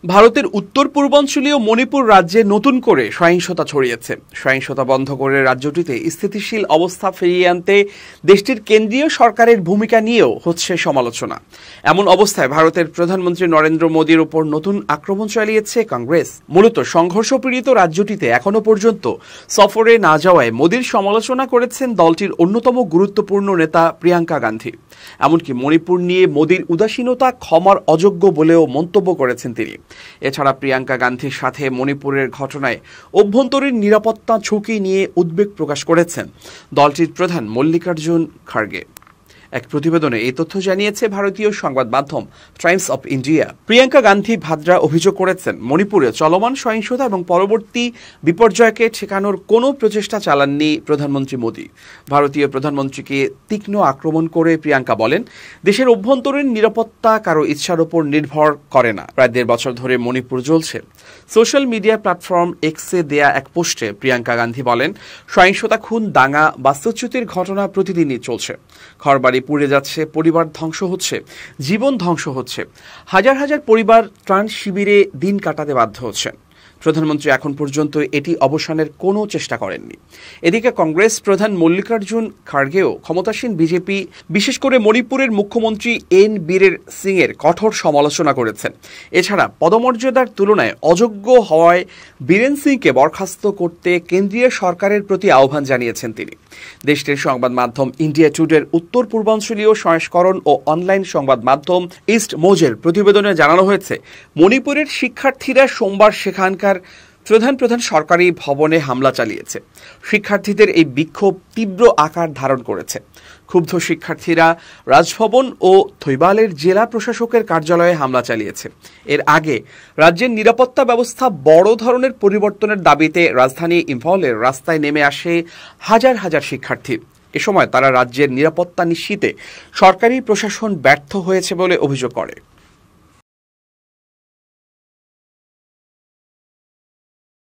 ভারতের উত্তর পূর্বাঞ্চলীয় মণিপুর রাজ্যে নতুন করে সহিংসতা ছড়িয়েছে। সহিংসতা বন্ধ করে রাজ্যটিতে স্থিতিশীল অবস্থা ফিরিয়ে আনতে দেশটির কেন্দ্রীয় সরকারের ভূমিকা নিয়েও হচ্ছে সমালোচনা। এমন অবস্থায় ভারতের প্রধানমন্ত্রী নরেন্দ্র মোদীর উপর নতুন আক্রমণ চালিয়েছে কংগ্রেস। মূলত সংঘর্ষপীড়িত রাজ্যটিতে এখনো পর্যন্ত সফরে না যাওয়ায় মোদীর সমালোচনা করেছেন দলটির অন্যতম গুরুত্বপূর্ণ নেতা প্রিয়াঙ্কা গান্ধী। এমনকি মণিপুর নিয়ে মোদীর উদাসীনতা ক্ষমার অযোগ্য বলেও মন্তব্য করেছেন তিনি। এছাড়া প্রিয়াঙ্কা গান্ধীর সাথে মণিপুরের ঘটনায় অভ্যন্তরীণ নিরাপত্তা ঝুঁকি নিয়ে উদ্বেগ প্রকাশ করেছেন দলটির প্রধান মল্লিকার্জুন খাড়গে। এক প্রতিবেদনে এই তথ্য জানিয়েছে ভারতীয় সংবাদ মাধ্যম Times of India. Priyanka Gandhi Vadra অভিযোগ করেছেন, মণিপুরে চলমান সহিংসতা এবং পরবর্তী বিপর্যয়কে ঠেকানোর কোনো প্রচেষ্টা চালাননি প্রধানমন্ত্রী মোদী। ভারতীয় প্রধানমন্ত্রীকে তীক্ষ্ণ আক্রমণ করে প্রিয়াঙ্কা বলেন, দেশের অভ্যন্তরীণ নিরাপত্তা কারো ইচ্ছার উপর নির্ভর করে না। প্রায় ১.৫ বছর ধরে মণিপুর জ্বলছে। সোশ্যাল মিডিয়া প্ল্যাটফর্ম এক্সে দেয়া এক পোস্টে প্রিয়াঙ্কা গান্ধী বলেন, সহিংসতা, খুন, দাঙ্গা, বাস্তুচ্যুতির ঘটনা প্রতিদিনই চলছে। ঘরবাড়ি পুড়ে যাচ্ছে, পরিবার ধ্বংস হচ্ছে, জীবন ধ্বংস হচ্ছে। হাজার হাজার পরিবার ত্রাণ শিবিরে দিন কাটাতে বাধ্য হচ্ছেন। প্রধানমন্ত্রী এখন পর্যন্ত এটি অবসানের কোনো চেষ্টা করেননি। এদিকে কংগ্রেস প্রধান মল্লিকার্জুন খাড়গেও ক্ষমতাসীন বিজেপি, বিশেষ করে মণিপুরের মুখ্যমন্ত্রী এন বীরেন সিংয়ের কঠোর সমালোচনা করেছেন। এছাড়া পদমর্যাদার তুলনায় অযোগ্য হওয়ায় বীরেন সিংকে বরখাস্ত করতে কেন্দ্রীয় সরকারের প্রতি আহ্বান জানিয়েছেন তিনি। দেশটির সংবাদ মাধ্যম ইন্ডিয়া টুডের উত্তর পূর্বাঞ্চলীয় সংস্করণ ও অনলাইন সংবাদ মাধ্যম ইস্ট মোজের প্রতিবেদনে জানানো হয়েছে, মণিপুরের শিক্ষার্থীরা সোমবার সেখানকার প্রধান সরকারি ভবনে হামলা চালিয়েছে। শিক্ষার্থীদের এই বিক্ষোভ তীব্র আকার ধারণ করেছে। ক্ষুব্ধ শিক্ষার্থীরা রাজভবন ও থৈবালের জেলা প্রশাসকের কার্যালয়ে হামলা চালিয়েছে। এর আগে রাজ্যের নিরাপত্তা ব্যবস্থা বড় ধরনের পরিবর্তনের দাবিতে রাজধানী ইম্ফলের রাস্তায় নেমে আসে হাজার হাজার শিক্ষার্থী। এ সময় তারা রাজ্যের নিরাপত্তা নিশ্চিতে সরকারি প্রশাসন ব্যর্থ হয়েছে বলে অভিযোগ করে।